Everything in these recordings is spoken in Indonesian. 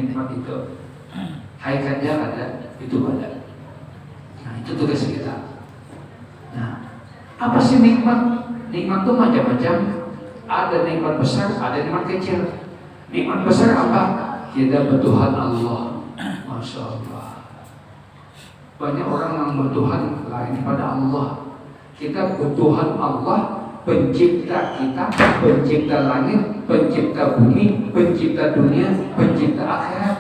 nikmat itu. Hakikatnya ada, itu ada. Nah, itu tugas kita. Nah, apa sih nikmat? Nikmat itu macam-macam. Ada nikmat besar, ada nikmat kecil. Nikmat besar apa? Kita bertuhan Allah. Masya Allah. Banyak orang yang bertuhan lain pada Allah. Kita bertuhan Allah, pencipta kita, pencipta langit, pencipta bumi, pencipta dunia, pencipta akhirat.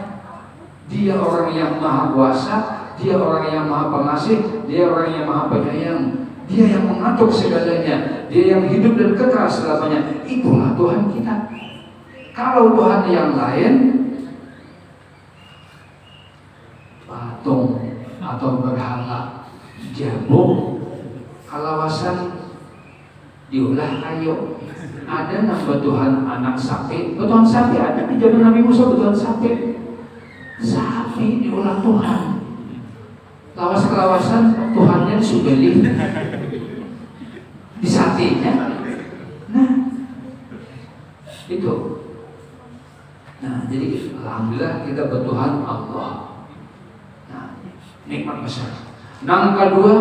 Dia orang yang maha kuasa, dia orang yang maha pengasih, dia orang yang maha penyayang. Dia yang mengatur segalanya, dia yang hidup dan kekal selamanya. Itulah Tuhan kita. Kalau Tuhan yang lain, patung atau berhala, jagung, kalawasan diolah kayu. Ada nama Tuhan anak sapi, Tuhan sapi ada di zaman Nabi Musa, Tuhan sapi. Sapi diolah Tuhan. Lawas-kelawasan Tuhannya disembelih di satenya. Nah, itu. Nah, jadi alhamdulillah kita bertuhan Allah. Nah, nikmat besar. Yang kedua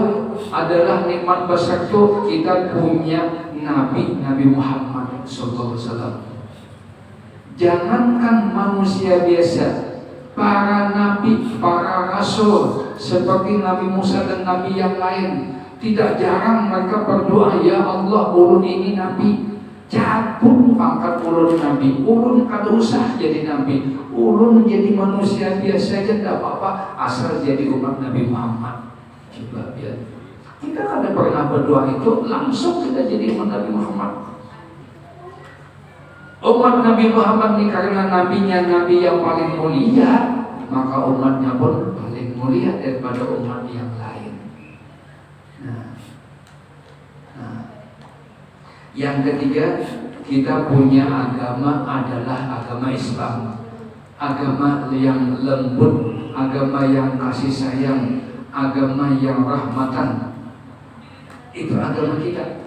adalah nikmat besar itu kita punya Nabi Muhammad SAW. Jangankan manusia biasa, para nabi, para rasul seperti Nabi Musa dan nabi yang lain, tidak jarang mereka berdoa, ya Allah, ulun ini nabi, cabut pangkat ulun nabi, ulun kada usah jadi nabi, ulun jadi manusia biasa aja tidak apa-apa, asal jadi umat Nabi Muhammad. Coba lihat, kita kada pernah berdoa itu, langsung kita jadi umat Nabi Muhammad. Umat Nabi Muhammad ini karena nabinya nabi yang paling mulia, maka umatnya pun paling mulia daripada umat yang lain. Nah, yang ketiga, kita punya agama adalah agama Islam, agama yang lembut, agama yang kasih sayang, agama yang rahmatan. Itu agama kita,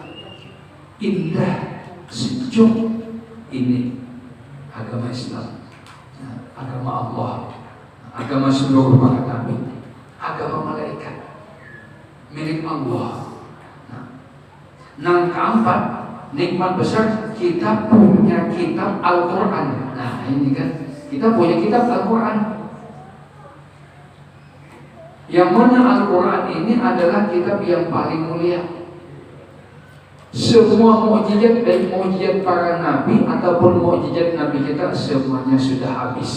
indah, sejuk. Ini agama Islam, agama Allah, agama seluruh para nabi, agama malaikat, milik Allah. Yang keempat, nikmat besar kita punya kitab Al-Quran. Nah ini kan, kita punya kitab Al-Quran. Yang mana Al-Quran ini adalah kitab yang paling mulia. Semua mukjizat dan mukjizat para nabi ataupun mukjizat nabi kita semuanya sudah habis,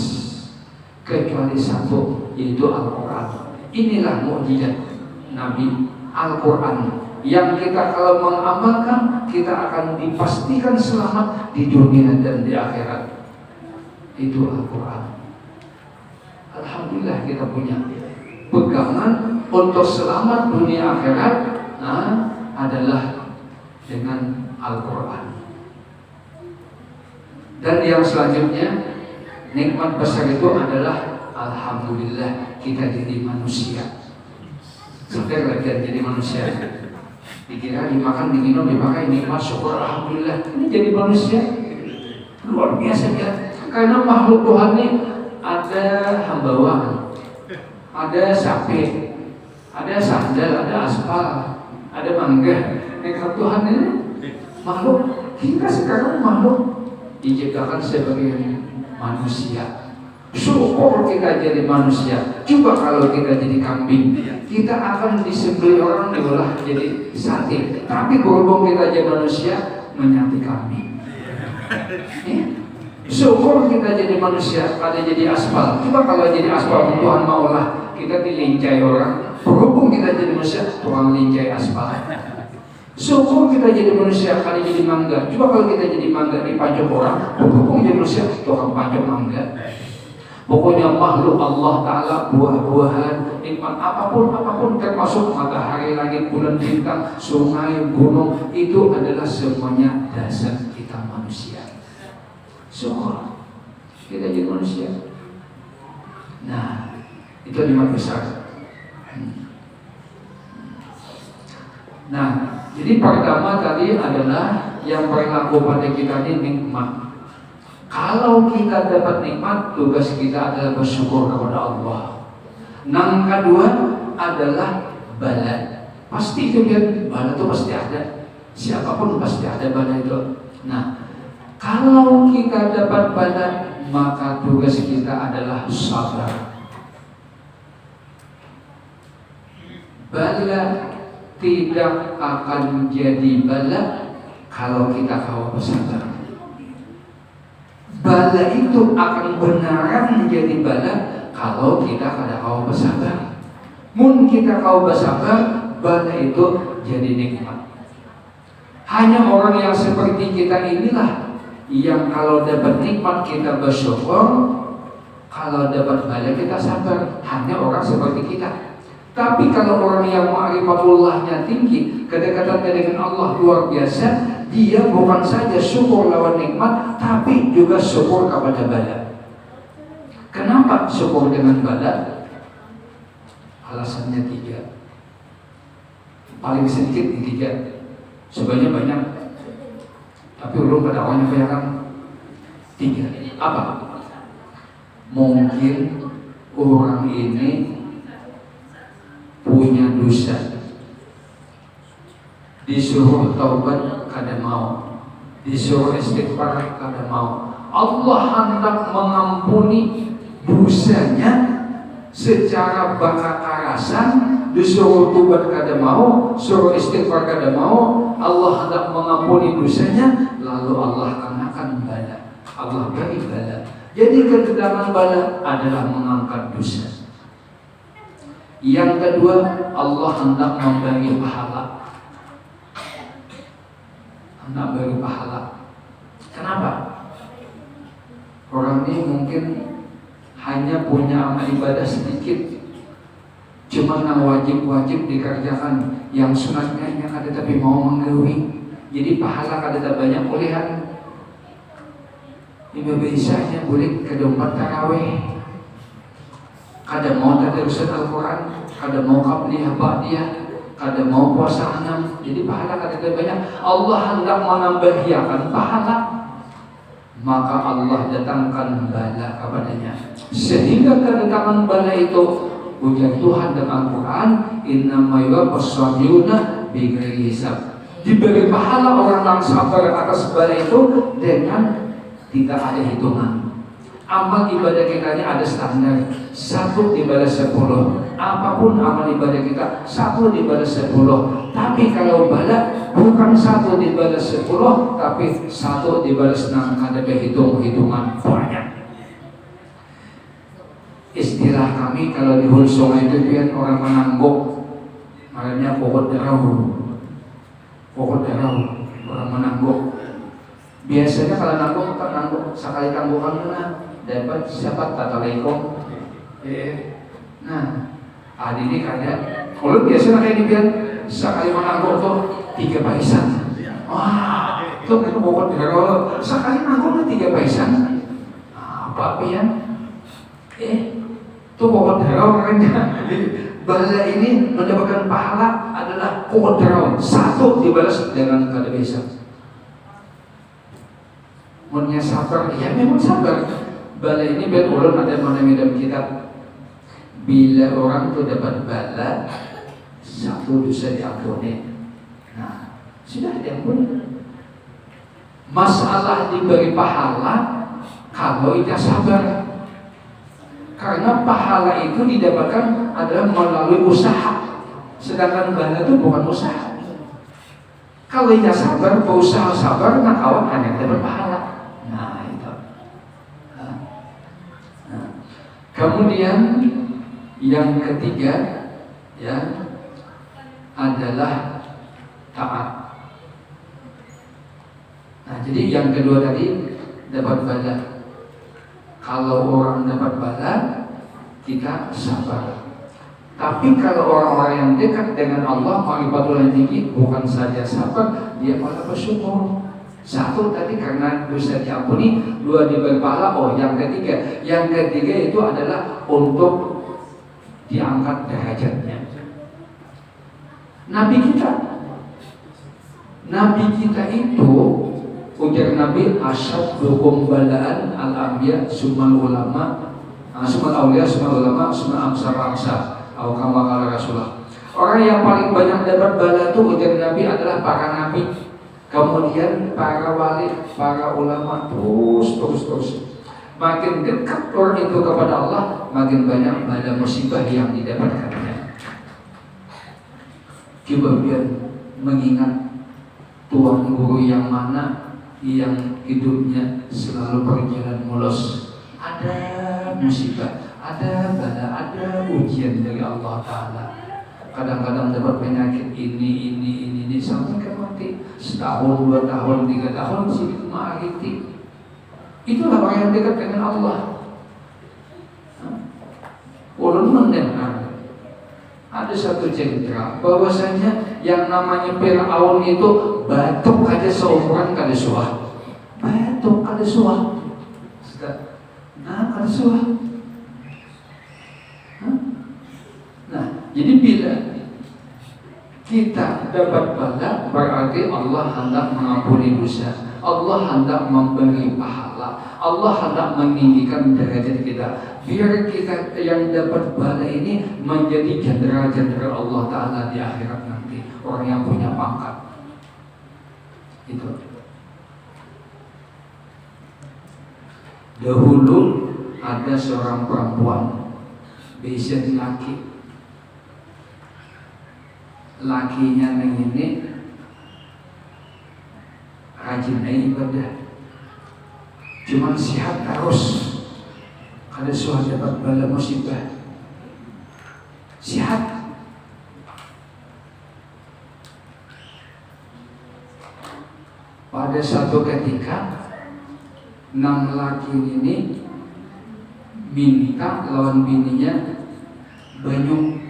kecuali satu, yaitu Al-Quran. Inilah mukjizat Nabi Al-Quran yang kita kalau mengamalkan, kita akan dipastikan selamat di dunia dan di akhirat. Itu Al-Quran. Alhamdulillah kita punya pegangan untuk selamat dunia akhirat. Adalah dengan Al-Quran. Dan yang selanjutnya, nikmat besar itu adalah alhamdulillah kita jadi manusia. Sampai lagi jadi manusia, dikira dimakan, diminum, dipakai, nikmat, syukur alhamdulillah. Ini jadi manusia luar biasa ya. Karena makhluk Tuhan ini ada hambawaan, ada sapi, ada sandal, ada aspal, ada mangga. Nikmat Tuhan ini makhluk kita sekarang makhluk diciptakan sebagai manusia. Syukur kita jadi manusia. Coba kalau kita jadi kambing, kita akan disembelih orang diolah jadi sate. Tapi berhubung kita jadi manusia, menyati kambing. Syukur kita jadi manusia, ada jadi aspal. Coba kalau jadi aspal, Tuhan maulah kita dilincai orang. Berhubung kita jadi manusia, Tuhan lincai aspal. Syukur kita jadi manusia, kali jadi mangga. Coba kalau kita jadi mangga dipancung orang, berhubung jadi manusia, Tuhan pancung mangga. Pokoknya makhluk Allah Ta'ala, buah-buahan, nikmat apapun termasuk matahari, langit, bulan, bintang, sungai, gunung, itu adalah semuanya dasar kita manusia. Syukur kita jadi manusia. Nah, itu nikmat besar. Nah, jadi pertama tadi adalah yang berlaku pada kita ini nikmat. Kalau kita dapat nikmat, tugas kita adalah bersyukur kepada Allah. Yang kedua adalah bala. Pasti itu kan, bala itu pasti ada. Siapapun pasti ada bala itu. Nah, kalau kita dapat bala, maka tugas kita adalah sabar. Bala tidak akan jadi bala kalau kita kawal bersabar. Bala itu akan benaran menjadi bala kalau kita kada kawal bersabar. Mun kita kawal bersabar, bala itu jadi nikmat. Hanya orang yang seperti kita inilah yang kalau dapat nikmat kita bersyukur, kalau dapat bala kita sabar. Hanya orang seperti kita. Tapi kalau orang yang ma'rifatullahnya tinggi, kedekatannya dengan Allah luar biasa, dia bukan saja syukur lawan nikmat, tapi juga syukur kepada bala. Kenapa syukur dengan bala? Alasannya 3. Paling sedikit di 3. Sebenarnya banyak, tapi belum pada awalnya bayangkan 3. Apa? Mungkin orang ini punya dosa, disuruh taubat kada mau, disuruh istighfar kada mau. Allah hendak mengampuni dosanya secara bakar-karasan, disuruh taubat kada mau, suruh istighfar kada mau. Allah hendak mengampuni dosanya, lalu Allah kenakan bala. Allah beri bala. Jadi kedatangan bala adalah mengangkat dosa. Yang kedua, Allah hendak memberi pahala. Hendak beri pahala. Kenapa? Orang ini mungkin hanya punya amal ibadah sedikit, cuma yang wajib-wajib dikerjakan, yang sunatnya kada tapi mau menggawi. Jadi pahala kada banyak bolehan. Ibadah isanya boleh kada 4 tarawih. Kada mau tadarusan Al-Quran, kada mau qabliyah ba'diyah, kada mau puasa 6. Jadi pahala kada banyak. Allah hendak menambahkan pahala, maka Allah datangkan bala kepadanya. Sehingga kedatangan bala itu, ujar Tuhan dalam Al-Quran, innama yuwaffas sabiruna bighairi hisab. Diberi pahala orang yang sabar atas bala itu dengan tidak ada hitungan. Amal ibadah kita ini ada standar, 1 dibalas 10. Apapun amal ibadah kita 1 dibalas 10. Tapi kalau bala bukan 1 dibalas 10, tapi 1 dibalas 6. Ada hitungan banyak. Istilah kami kalau di hulu sungai itu kan orang menangguk, makanya pokok derau, orang menangguk. Biasanya kalau nangguk sekali tanggukan mana dapat siapa tatalekom. Nah, adi ini kada. Kalau biasanya kayak dibilang sekali menangguk tuh 3 paisan. Wah, itu kan pokok derau. Sekali nangguk 3 paisan. Apa pian? Itu pokok derau makanya. Bala ini mendapatkan pahala adalah pokok derau. 1 dibalas dengan kada bisa. Munnya sabar, ya memang sabar. Bala ini biar ulun ada dalam kitab. Bila orang itu dapat bala, 1 dosa diampuni. Nah, sudah diampuni. Masalah diberi pahala kalau kita sabar. Karena pahala itu didapatkan adalah melalui usaha. Sedangkan bala itu bukan usaha. Kalau kita sabar, berusaha sabar, nah kawan hanya dapat pahala. Nah itu. Kemudian yang ketiga ya adalah taat. Nah jadi yang kedua tadi dapat bala. Kalau orang dapat bala, kita sabar. Tapi kalau orang-orang yang dekat dengan Allah, ma'rifatul tinggi, bukan saja sabar, dia malah bersyukur. 1 tadi karena dosa diampuni, 2 diberi pahala. Oh, yang ketiga itu adalah untuk diangkat derajatnya. Nabi kita itu Ujar Nabi, asyaddukum balaan al-anbiya summal ulama, summal awliya, summal ulama, summal amsar. Atau kama kala Rasulullah. Orang yang paling banyak dapat bala itu ujar Nabi adalah para nabi, kemudian para wali, para ulama, terus. Makin dekat orang itu kepada Allah, makin banyak bala musibah yang didapatkannya. Coba biar mengingat tuan guru yang mana yang hidupnya selalu berjalan mulus. Ada musibah, ada bala, ada ujian dari Allah Ta'ala. Kadang-kadang dapat penyakit ini sampai ke mati. Setahun, 2 tahun, 3 tahun sih ma'ariti. Itulah orang yang dekat dengan Allah. Ulun mendengar ada satu cerita bahwasanya yang namanya Fir'aun itu batuk aja seumuran kada suah. Batuk kada suah. Kada suah. Nah, jadi bila kita dapat bala, berarti Allah hendak mengampuni dosa, Allah hendak memberi pahala, Allah hendak meninggikan derajat kita. Biar kita yang dapat bala ini menjadi jenderal-jenderal Allah Ta'ala di akhirat nanti, orang yang punya pangkat. Itu. Dahulu ada seorang perempuan, biasa laki. Lakinya neng ini rajin ibadah, cuman sihat terus. Ada suatu dapat bala musibah, sihat. Pada suatu ketika nang laki ini minta lawan bininya banyu.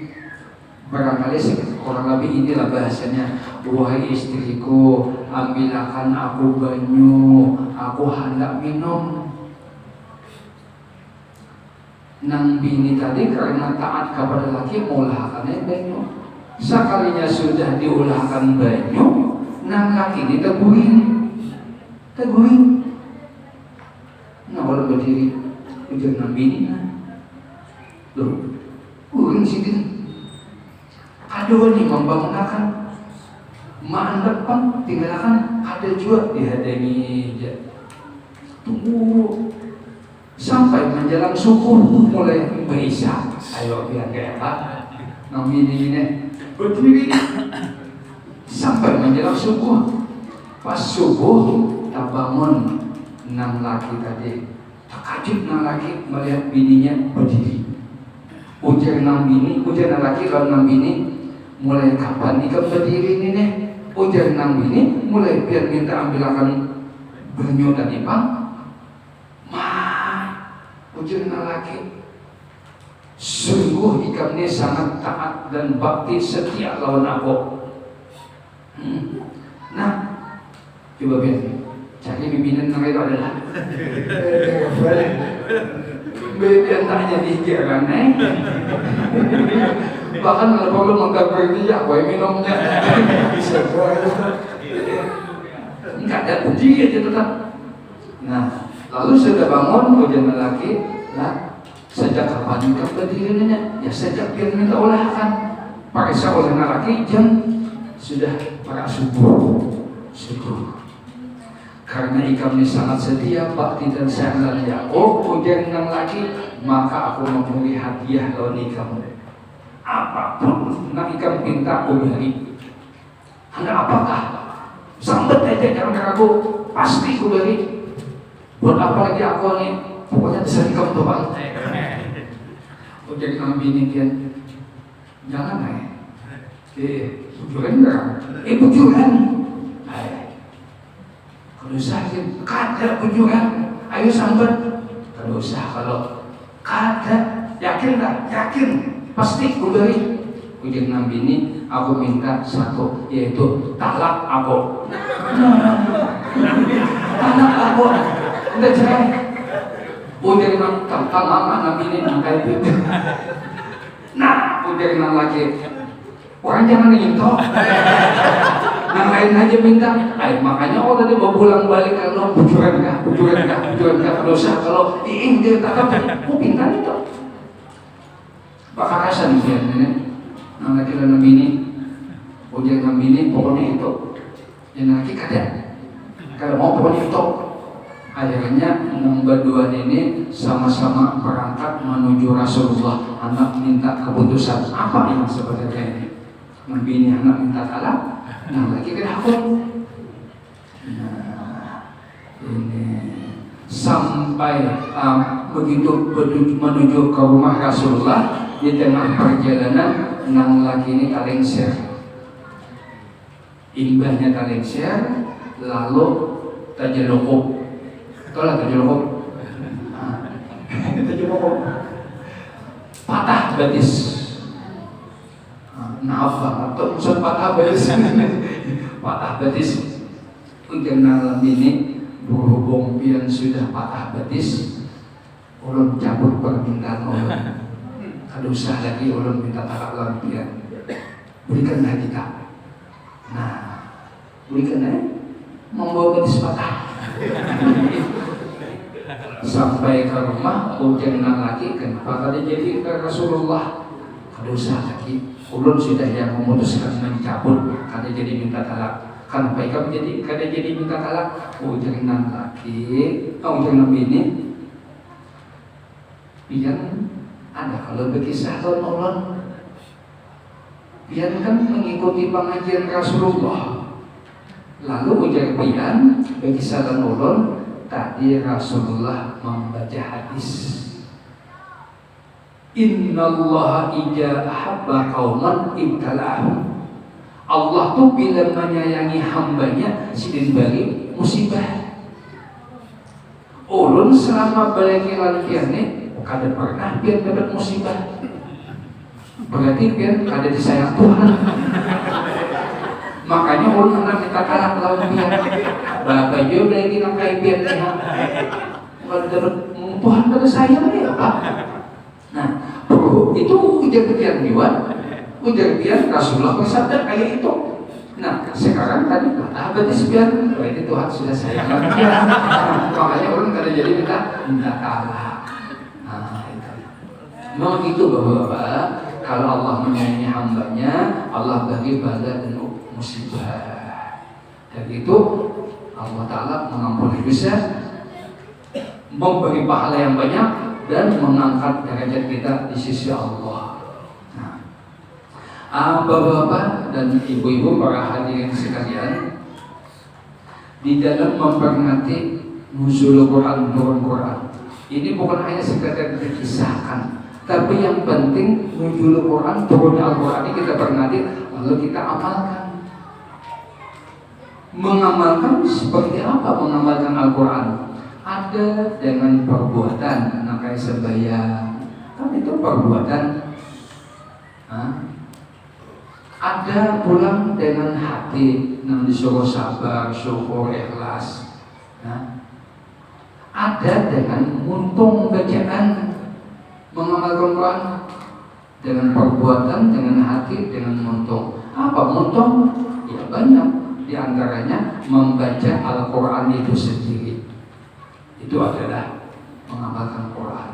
Barangkali kurang lebih inilah bahasanya, wahai istriku, ambilkan aku banyu, aku hendak minum. Nang bini tadi karena taat kepada laki mengulahkannya banyu. Sekalinya sudah diulahkan banyu, nang laki ini teguring. Nah kalau berdiri ujar nang bini, loh, uring sini. Aduh nih membangunkan maan depan tinggalkan ada juga dihadani aja. Tunggu sampai menjelang subuh mulai berisya. Ayo biar kayak apa? Nami ini berdiri sampai menjelang subuh. Pas subuh tak bangun enam laki tadi. Terkejut enam laki melihat bininya berdiri. Ujar enam laki kalau enam bini. Mulai kapan ikam berdiri ini nih? Ujar nang ini mulai biar minta ambilkan banyu tadi bang. Ujar nang laki, sungguh ikam ini sangat taat dan bakti setia lawan aku. Nah, coba biar cari pimpinan nang itu adalah biar tanya dikira nih. Bahkan kalau perlu menggambar dia, boy minumnya bisa enggak ada uji aja tetap. Nah, lalu sudah bangun ujian lelaki, lah sejak kapan kamu berdirinya? Ya sejak dia minta olahkan. Paksa oleh lelaki jam sudah para subuh. Karena ikam ini sangat setia, bakti dan sayang dan ujian yang lagi, maka aku memberi hadiah lawan ikam. Apapun nak ikam minta aku beri. Anda apakah? Sambet aja jangan ragu, pasti aku beri. Buat apa lagi aku nih? Pokoknya bisa ikam tuh bang. Udah nang bini kian, jangan bujuran enggak? Bujuran. Kalau sakit, kada bujuran. Ayo sambet. Kalau usah kalau kada, yakin tak? Yakin. Pasti ku beri. Ujian nang bini, aku minta satu, yaitu talak aku. Talak aku. Udah cerai. Ujian nang mama nang bini angkai itu. Nah, ujian nang lagi. Orang jangan nyentuh. Yang lain aja minta. Makanya Allah tadi mau pulang balik kalau bujuran kah, dosa kalau dia tak tahu pintar itu. Pakarasan dia ini. Nang laki nabi ini, ujian nabi ini pokoknya itu. Yang laki kada. Kalau mau pokoknya itu. Akhirnya berdua ini sama-sama berangkat menuju Rasulullah. Anak minta keputusan apa yang sebenarnya ini? Nabi ini anak minta talak, nah lagi kena aku. Nah, ini sampai begitu menuju ke rumah Rasulullah, di tengah perjalanan nang laki ini kalengser. Imbahnya kalengser, lalu tajalukuk. Itulah tajalukuk. Tajalukuk. Patah betis. Nafa atau usaha patah betis. Patah betis. Untuk malam ini berhubung pian sudah patah betis, ulun cabut permintaan ulun. Ada usaha lagi ulun minta talak lawan pian. Berikanlah kita. Nah, berikanlah membawa betis patah. Sampai ke rumah, ujian lagi kenapa tadi jadi ke Rasulullah. Ada usaha lagi. Ulun sudah yang memutuskan mencabut, kada jadi minta talak. Kenapa ikam jadi kada jadi minta talak? Ujian lagi, ujian nabi ini. Pian ada kalau berkisah ulun. Pian kan mengikuti pengajian Rasulullah. Lalu ujian pian berkisah ulun. Tadi Rasulullah membaca hadis, Innallaha ija ahabba qauman ibtala'ahum. Allah tuh bila menyayangi hambanya sidin bagi musibah. Ulun selama balik lantiane kada pernah pian dapat musibah. Berarti pian kada disayang Tuhan. Makanya ulun pernah minta talak lawan pian. Bapak juga lagi nang kaya pian niya. Kalau dapat Tuhan kada sayang dia apa? Nah, itu ujar-ujar diwan, ujar-ujar Rasulullah bersabda kayak itu. Nah, sekarang tadi patah betis pian, berarti Tuhan sudah sayang dia. Makanya ulun kada jadi minta talak. Nah, itu. Memang itu Bapak-bapak, kalau Allah menyayangi hambanya, Allah bagi bala dan musibah. Dan itu Allah Ta'ala mengampuni dosa, memberi pahala yang banyak, dan mengangkat derajat kita di sisi Allah. Nah, Bapak-bapak dan ibu-ibu para hadirin sekalian, di dalam memperingati nuzul Quran, turun Quran, ini bukan hanya sekedar dikisahkan, tapi yang penting nuzul Quran, turun Al-Quran ini kita peringati, lalu kita amalkan. Mengamalkan seperti apa mengamalkan Al-Quran? Ada dengan perbuatan, nakai sembahyang, kan itu perbuatan. Ada pulang dengan hati, yang disuruh sabar, syukur, ikhlas. Ada dengan muntung bacaan, mengamalkan Quran dengan perbuatan, dengan hati, dengan muntung. Apa muntung? Ya banyak. Di antaranya membaca Al-Quran itu sendiri. Itu adalah mengamalkan Quran.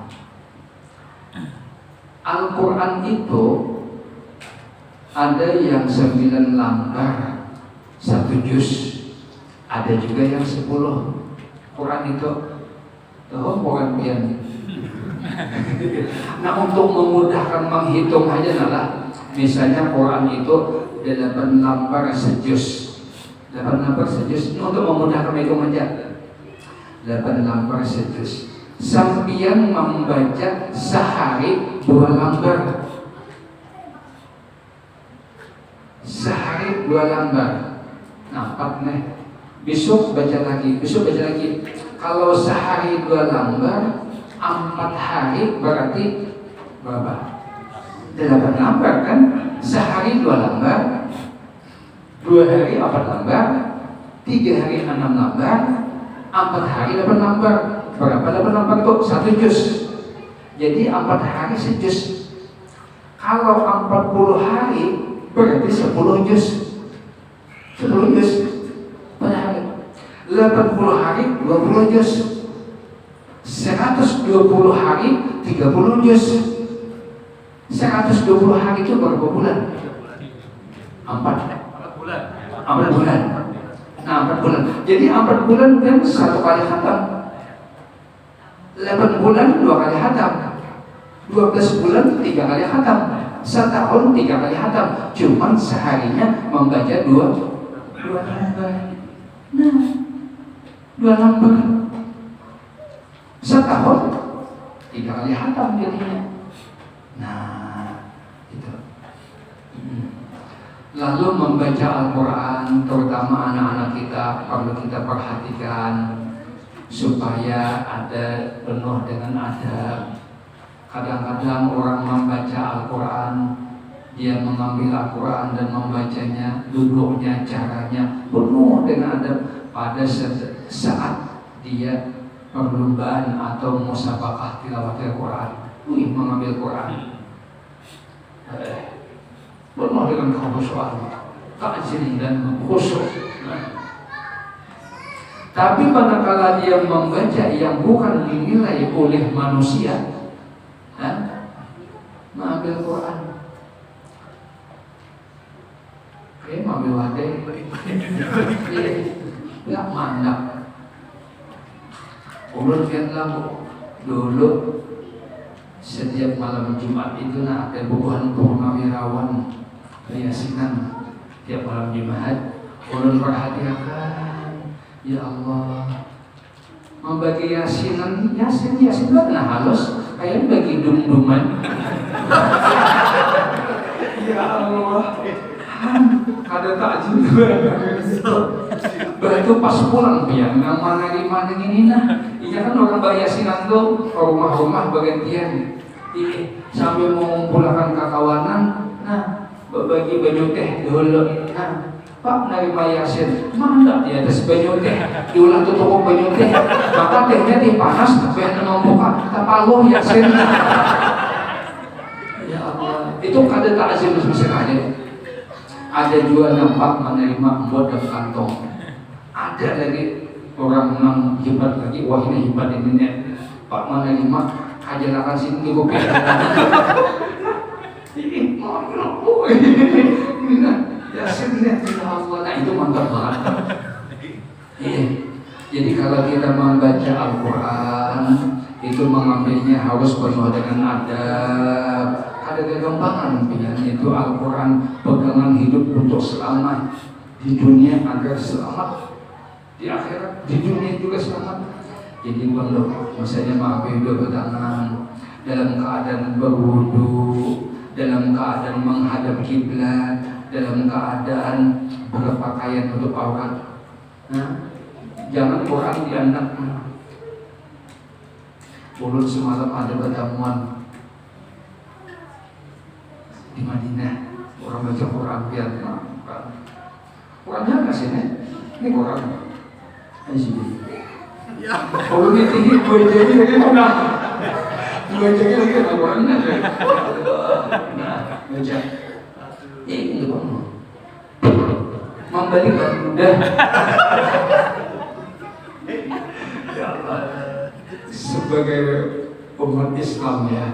Al-Quran itu ada yang 9 lembar, 1 juz. Ada juga yang 10. Quran itu Quran pian. Nah, untuk memudahkan menghitung aja nalah. Misalnya Quran itu 8 lembar sejuz. 8 lembar sejuz. Ini untuk memudahkan hitung aja. 8 lembar sejuz. Sampian membaca sehari 2 lembar. Sehari 2 lembar. Nampak nih. Besok baca lagi. Kalau sehari 2 lembar, 4 hari berarti berapa? 8 lembar kan? Sehari 2 lembar. 2 hari 4 lembar, 3 hari 6 lembar, 4 hari 8 lembar. Berapa 8 lembar itu? 1 juz. Jadi 4 hari sejuz. Kalau 40 hari berarti 10 juz. 10 juz per hari. 80 hari 20 juz. 120 hari 30 juz. 120 hari itu berapa bulan? 4 bulan. 4 bulan. Nah, 4 bulan. Jadi 4 bulan kan 1 kali khatam. 8 bulan 2 kali khatam. 12 bulan 3 kali khatam. Setahun 3 kali khatam. Cuman seharinya membaca 2 lembar. Nah, 2 lembar. Setahun 3 kali khatam jadinya. Nah, itu. Lalu membaca Al-Quran, terutama anak-anak kita, perlu kita perhatikan supaya ada penuh dengan adab. Kadang-kadang orang membaca Al-Quran, dia mengambil Al-Quran dan membacanya, duduknya, caranya penuh dengan adab. Pada saat dia perlombaan atau musabaqah tilawah Al-Quran, mengambil Quran, penuh dengan kekhusyuan, ta'zim dan khusyuk. Tapi manakala dia membaca yang bukan dinilai oleh manusia, mengambil Quran, mengambil wadai, nggak mandap. Ulun lihatlah dulu setiap malam Jumat itu ada bubuhan purnawirawan yasinan tiap malam Jumat. Ulun perhatikan, ya Allah, membagi yasin nah halus kayak bagi dum-duman. Ya Allah, ada takjil itu pas pulang biar nggak mana ini nah. Iya kan orang bayasinan tuh rumah-rumah bergantian. Sambil mengumpulkan kakawanan, nah berbagi baju teh dulu. Nah, Pak nerima yasin, mana di atas baju teh, diulang tuh toko baju teh, maka tehnya dipanas, biar membuka tapaluh yasin. Ya Allah, itu kada takzim aja. Ada juga nampak menerima buat dalam kantong. Ada lagi orang yang hebat lagi, wah ini hebat ini nih. Pak menerima ajarakan sini gue pengen. Ini mau ini nah, yasin nih Allah, nah itu mantap banget. Iya. Jadi kalau kita membaca Al-Quran itu mengambilnya harus penuh dengan adab. Ada kegampangan pilihan itu Al-Quran pegangan hidup untuk selamat di dunia agar selamat di akhirat, di dunia juga selamat. Jadi kalau misalnya mengambil tangan dalam keadaan berwudu, dalam keadaan menghadap kiblat, dalam keadaan berpakaian untuk aurat. Nah, jangan Quran dianak. Ulun semalam ada pertemuan di Madinah, orang baca Quran biar Qurannya nggak sih nih? Ini Quran. Kalau ini tinggi, gue jadi lagi mana? Gue jadi lagi ada Qurannya. Nah, baca. Ini bang, membalik udah. Ya Allah, sebagai umat Islam ya.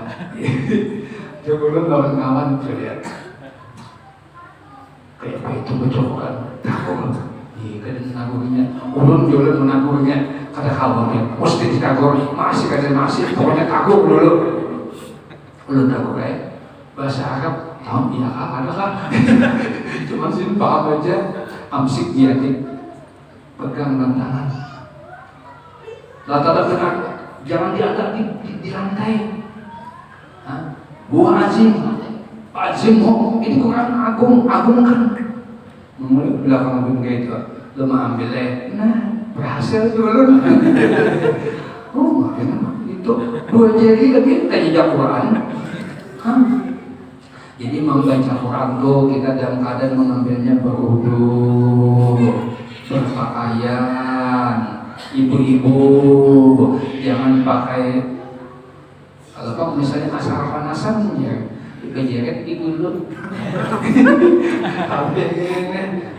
Sebelum kawan-kawan terlihat kayak apa itu becokan takut iya kadang menagurnya ulun jualan menagurnya kata kawannya mesti ditagor masih pokoknya tagur dulu ulun tagur bahasa Arab tahu iya kah ada kah cuma sih paham aja amsik diadik pegang dalam tangan lata benar jangan diangkat di lantai. Buah azim, Pak Azim, ini Quran agung kan? Mulai belakang agung kayak itu, lemah ambil nah berhasil dulu. Oh, itu 2 jari lagi tanya Quran. Jadi membaca Quran tuh kita dalam keadaan mengambilnya berwudu, berpakaian, ibu-ibu jangan pakai. Kalau kamu misalnya asal panasan ya, kejeret di dulu. Sampai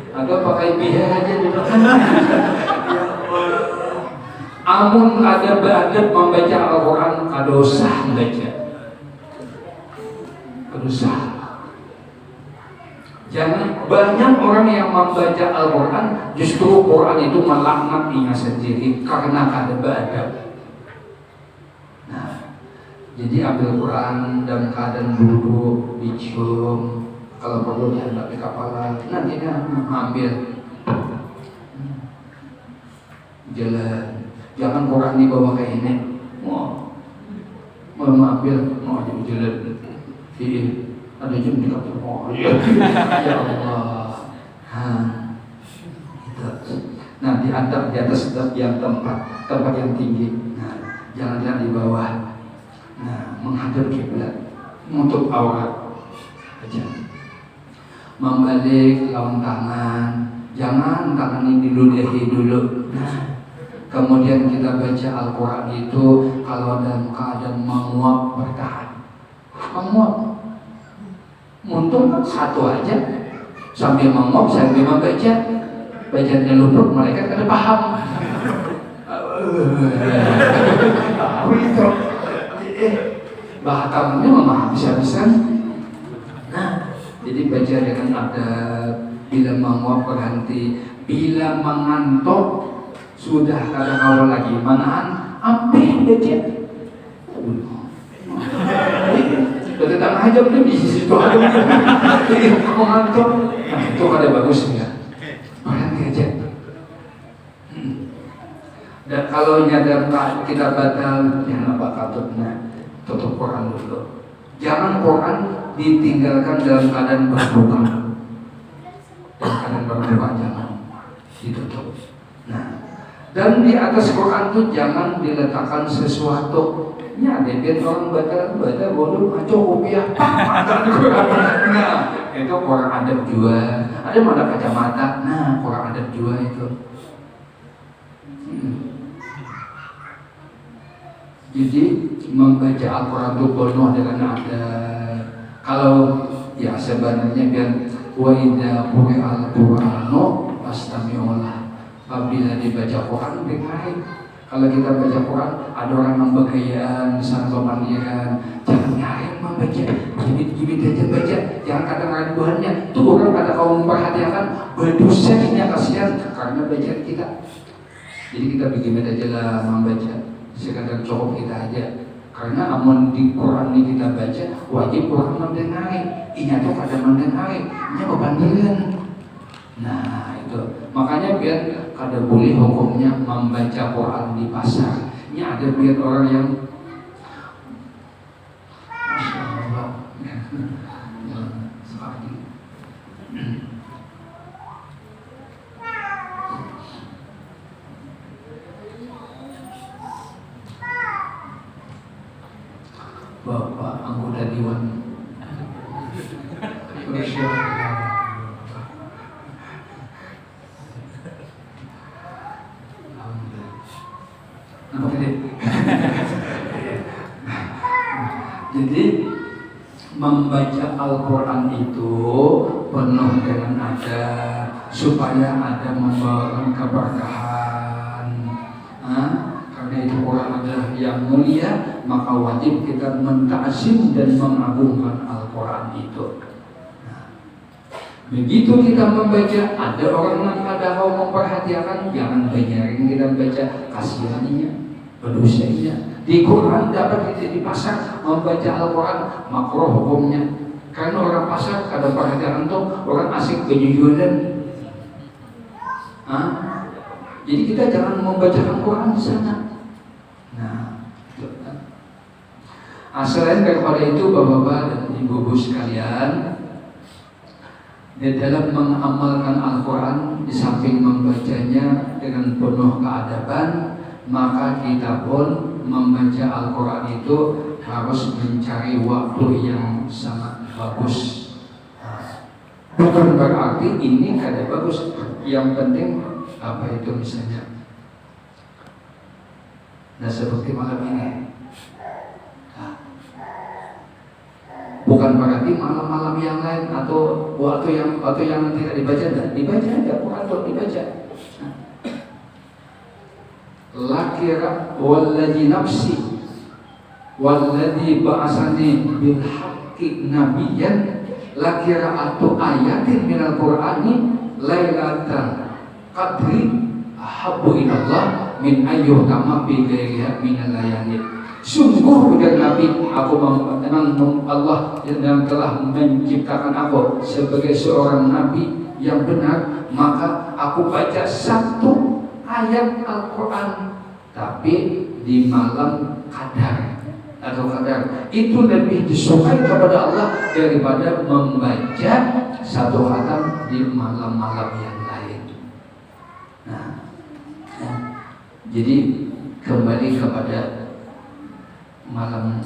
atau pakai biaya aja di depan. Amun ada beradab membaca Al-Quran, kadosa membaca. Kadosa. Jangan banyak orang yang membaca Al-Quran, justru Quran itu melaknat dirinya sendiri karena ada beradab. Nah, jadi ambil Quran dalam keadaan duduk, dicium, kalau perlu diangkat di kepala, nanti dia mengambil jalan. Jangan Quran dibawa kayak ini, mau mengambil, mau jalan. Ada jam di kepala. Oh, ya Allah. Nah, diantar di atas yang tempat yang tinggi. Nah, jangan di bawah. Nah, menghadap kiblat, untuk aurat aja. Membalik lawan tangan, jangan tangan ini diludahi dulu. Nah, kemudian kita baca Al-Quran itu kalau dalam keadaan menguap bertahan. Menguap, untung kan satu aja, sambil menguap sambil membaca, bacanya luput, mereka kada paham. Tahu itu. Bahkan memang habis-habisan. Nah, jadi baca dengan adab. Bila menguap berhenti, bila mengantuk sudah kada kawal lagi, manahan ampe baca. Dari tanah aja udah di situ ada mengantuk. Nah, itu kada bagus ya. Berhenti aja. Dan kalau nyadar kita batal, jangan apa katutnya. Tutup Quran dulu. Jangan Quran ditinggalkan dalam keadaan berbuka. Dalam keadaan berbuka jangan ditutup. Nah, dan di atas Quran itu jangan diletakkan sesuatu. Ya, biar orang baca bodoh ngaco kopiah. Nah, itu Quran adab juga. Ada mana kacamata. Nah, Quran adab juga itu. Jadi membaca Al-Quran itu penuh dengan ada. Kalau ya sebenarnya biar wa idza quri'al Qur'anu fastami'ulah. Apabila dibaca Quran dengarin. Kalau kita baca Quran ada orang yang begayaan, misalnya pemandiran, jangan ngaring membaca, gibit aja baca, jangan kata-kata Tuhannya. Itu orang kata kau memperhatikan berdosanya kasihan karena bacaan kita. Jadi kita begini aja lah membaca. Sekadar cukup kita aja. Karena amun di Quran ini kita baca wajib orang mendengari. Ini tuh pada mendengari. Ini kebandiran. Nah itu. Makanya biar kada boleh hukumnya membaca Quran di pasar. Ini ada biar orang yang Masya Allah. Sekali. Bapak anggota Dewan. Jadi membaca Al-Quran itu penuh dengan ada supaya ada membawa keberkahan. Karena itu Quran adalah yang mulia, maka wajib kita mentakzim dan mengagungkan Al-Quran itu. Begitu kita membaca, ada orang yang pada mau memperhatikan, jangan banyarin kita baca, kasihannya, berdosanya. Di Quran dapat kita di pasar membaca Al-Quran, makruh hukumnya. Karena orang pasar kadang perhatian tuh orang asik berjujuran. Jadi kita jangan membacakan Quran di sana. Selain daripada itu, bapak-bapak dan ibu-ibu sekalian, di dalam mengamalkan Al-Quran, di samping membacanya dengan penuh keadaban, maka kita pun membaca Al-Quran itu harus mencari waktu yang sangat bagus. Bukan berarti ini kada bagus. Yang penting apa itu misalnya. Nah seperti malam ini, Bukan berarti malam-malam yang lain atau waktu yang tidak dibaca, enggak, dibaca aja Quran untuk dibaca. Lakira walladzi nafsi walladzi ba'asani bil haqqi nabiyyan lakira atu ayatin minal qur'ani lailatan qadri ahabbu ilallah min ayyuhama bi ghairiha minal layali. Sungguh ujar Nabi, aku memang Allah yang telah menciptakan aku sebagai seorang nabi yang benar, maka aku baca satu ayat Al-Quran tapi di malam qadar atau qadar itu lebih disukai kepada Allah daripada membaca satu khatam di malam-malam yang lain. Nah, jadi kembali kepada malam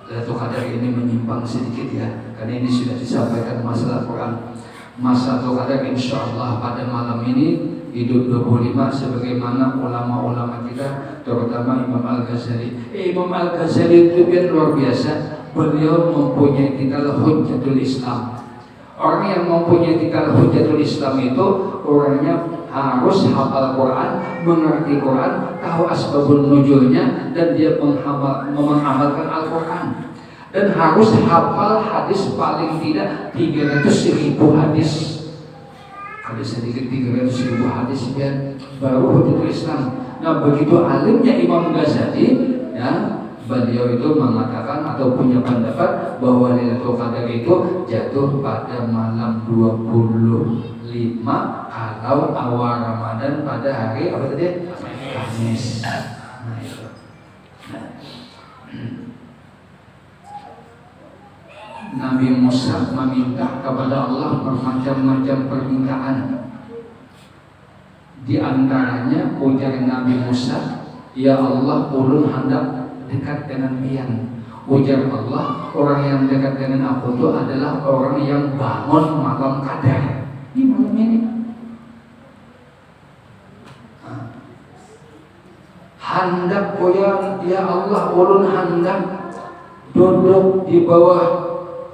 Lailatul Qadar ini menyimpang sedikit ya, karena ini sudah disampaikan masalah Quran. Masalah Qadar insyaallah pada malam ini hidup 25 sebagaimana ulama-ulama kita, terutama Imam Al-Ghazali. Imam Al-Ghazali itu kan luar biasa. Beliau mempunyai titel Hujjatul Islam. Orang yang mempunyai titel Hujjatul Islam itu orangnya harus hafal Quran, mengerti Quran, tahu asbabun nuzulnya, dan dia mengamalkan Al-Quran. Dan harus hafal hadis paling tidak 300.000 hadis. Ada sedikit 300.000 hadis ya, baru Hujjatul Islam. Nah, begitu alimnya Imam Ghazali ya, beliau itu mengatakan atau punya pendapat bahwa Lailatul Qadar itu jatuh pada malam 25 kalau awal Ramadan pada hari apa tadi? Kamis. Nah, itu. Nabi Musa meminta kepada Allah bermacam-macam permintaan. Di antaranya ujar Nabi Musa, "Ya Allah, ulun hendak dekat dengan pian." Ujar Allah, orang yang dekat dengan aku itu adalah orang yang bangun malam qadar. Ini malam ini. Hendak ya Allah, ulun hendak duduk di bawah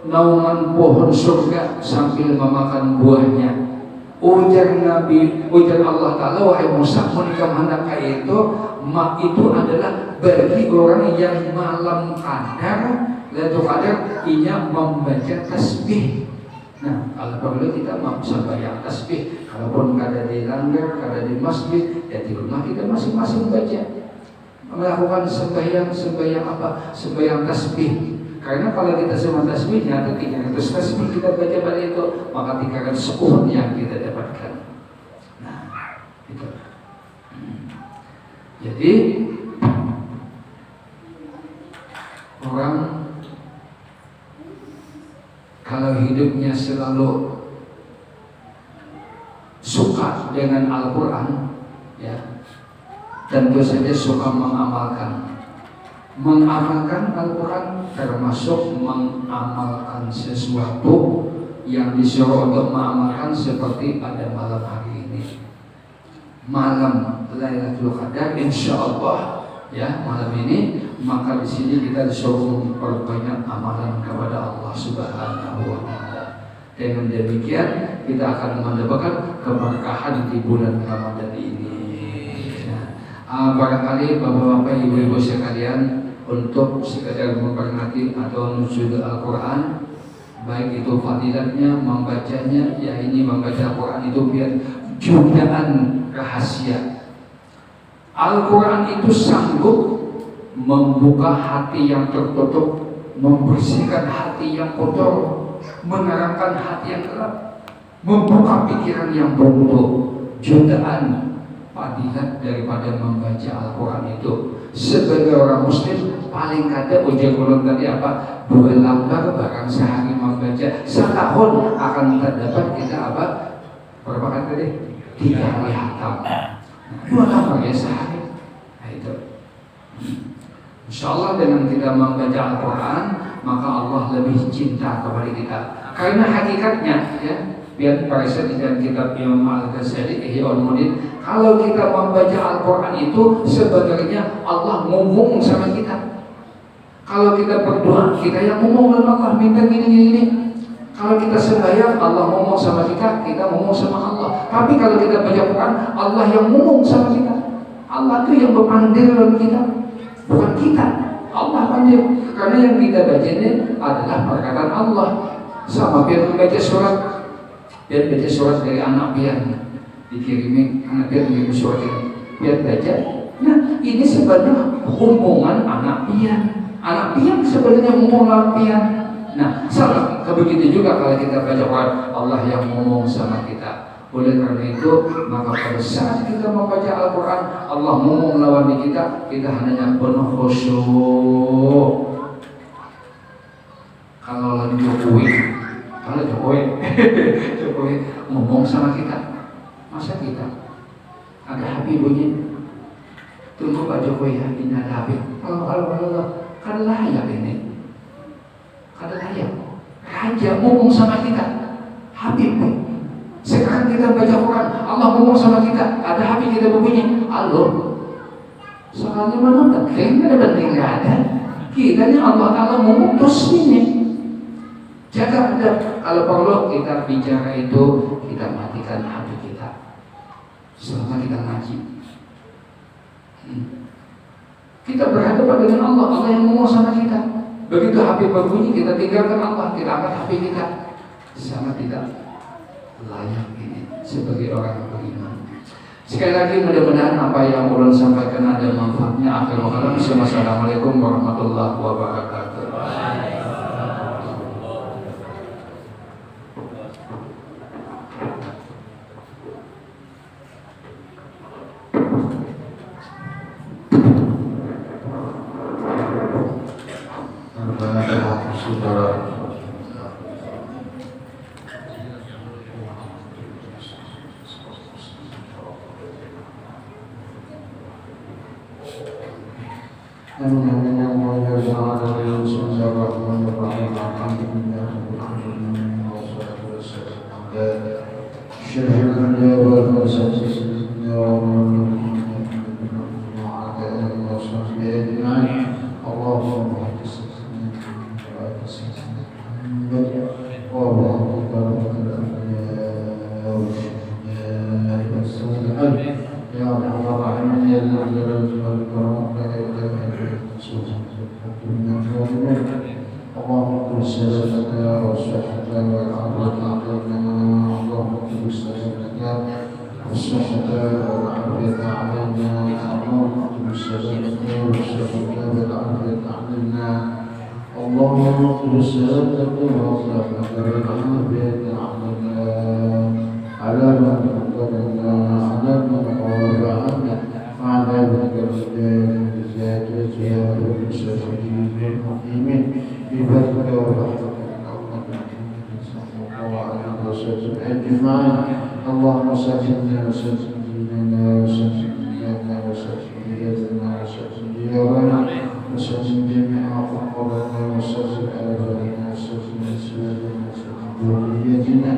naungan pohon surga sambil memakan buahnya. Ujar Allah Ta'ala, wahai Musa, menikah hendak kayak itu adalah bagi orang yang malam qadar, Lailatul Qadar, ia membaca tasbih. Nah, kalau perlu kita sembahyang tasbih. Kalaupun kada dilanggar, kada di masjid, ya di rumah kita masing-masing baca. Melakukan sembahyang apa? Sembahyang tasbih. Karena kalau kita semua tasbih, nyata 300 tasbih kita baca pada itu, maka 300 uhud yang kita dapatkan. Nah, itu. Jadi orang kalau hidupnya selalu suka dengan Al-Quran, ya, tentu saja suka mengamalkan Al-Quran, termasuk mengamalkan sesuatu yang disuruh untuk mengamalkan seperti pada malam hari ini, malam Lailatul Qadar, insyaallah ya, malam ini. Maka di sini kita disuruh memperbanyak amalan kepada Allah Subhanahu wa Ta'ala. Dengan demikian kita akan mendapatkan keberkahan di bulan Ramadan ini. Barangkali bapak-bapak, ibu-ibu sekalian, untuk sekedar memperingati atau nuzul Al-Quran, baik itu fadilatnya, membacanya, ya ini membaca Al-Quran itu biar jutaan rahasia. Al-Quran itu sanggup membuka hati yang tertutup, membersihkan hati yang kotor, menerangkan hati yang gelap, membuka pikiran yang buntu. Jutaan fadilat daripada membaca Al-Quran itu. Sebagai orang muslim, paling kada ujar ulun tadi apa? 2 lembar barang sehari membaca, setahun akan terdapat kita apa? Berapa kali tadi? 3 kali hatam. 2 lembar ya sehari. Nah itu. InsyaAllah dengan kita membaca Al-Quran, maka Allah lebih cinta kepada kita. Karena hakikatnya ya, biar pada dan kitab Imam Al-Ghazali Ihya Ulumuddin, kalau kita membaca Al-Quran itu sebenarnya Allah ngomong sama kita. Kalau kita berdoa, kita yang ngomong dengan Allah, minta gini. Kalau kita sembahyang, Allah ngomong sama kita ngomong sama Allah. Tapi kalau kita baca Quran, Allah yang ngomong sama kita. Allah itu yang berpandir dalam kita, bukan kita. Allah pandir. Karena yang kita baca ini adalah perkataan Allah. Sama biar baca surat dari anak pian, dikirimin anak pian mengirim surat ini, biar baca. Nah, ini sebenarnya omongan anak pian. Anak pian sebenarnya ngomong anak pian. Nah, sama begitu juga kalau kita baca Quran, Allah yang ngomong sama kita. Oleh karena itu, maka pada saat kita membaca Al-Quran, Allah ngomong lawan di kita hanya penuh khusyuk. Kalau Jokowi ngomong sama kita, masa kita ada Habib bunyi, tunggu Pak Jokowi ya, ini ada Habib. Allah, kan layak ini. Ada raja ngomong sama kita, Habib. Sekarang kita baca Quran, Allah ngomong sama kita, ada Habib kita berbunyi, halo. Soalnya mana penting, nggak ada. Kita ini Allah Taala ngomong terus ini. Jaga adab. Kalau perlu kita bicara itu, kita matikan hati kita selama kita ngaji. Kita berhadapan dengan Allah, Allah yang ngomong sama kita. Begitu HP berbunyi, kita tinggalkan Allah, kita angkat HP kita. Sama tidak layak ini sebagai orang yang beriman. Sekali lagi mudah-mudahan apa yang ulun sampaikan ada manfaatnya. Akhirul kalam. Assalamualaikum warahmatullahi wabarakatuh. اللهم سلمنا وسلم ديننا وسلم ديننا وسلم ديننا وسلم ديارنا وسلم جميع أقربنا وسلم آبائنا وسلم أسبابنا وسلم ذريتنا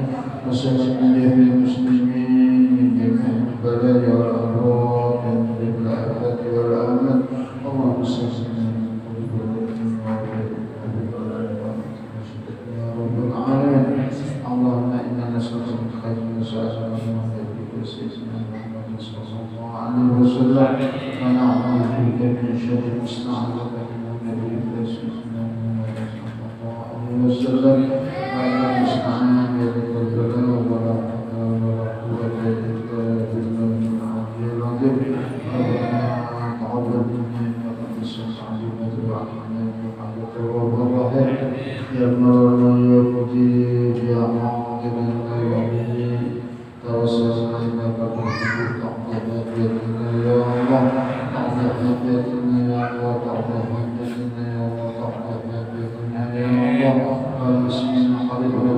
وسلم جميع المسلمين من جميع البلايا والأمراض من جميع الآفات والآمال. اللهم سلمنا يا رب العالمين. اللهم إنا نسألك من خير ما سألك من نبيك سيدنا محمد صلى الله عليه وسلم ونعوذ بك من شر ما استعاذك من نبيك سيدنا محمد صلى الله عليه وسلم وإنا نستعين بيدك البلاء ولا حول ولا قوة إلا بالله العلي العظيم. ربنا تقبل منا إنك أنت السميع العليم وتب علينا إنك أنت التواب الرحيم. يا مولانا يا مجيب يا معاذنا يا مجيب توسلنا إليك بالحب تقضى بيدنا يا الله تقضى بيدنا يا الله تقضى بيدنا يا الله تقضى بيدنا يا الله. المسلمين قريبا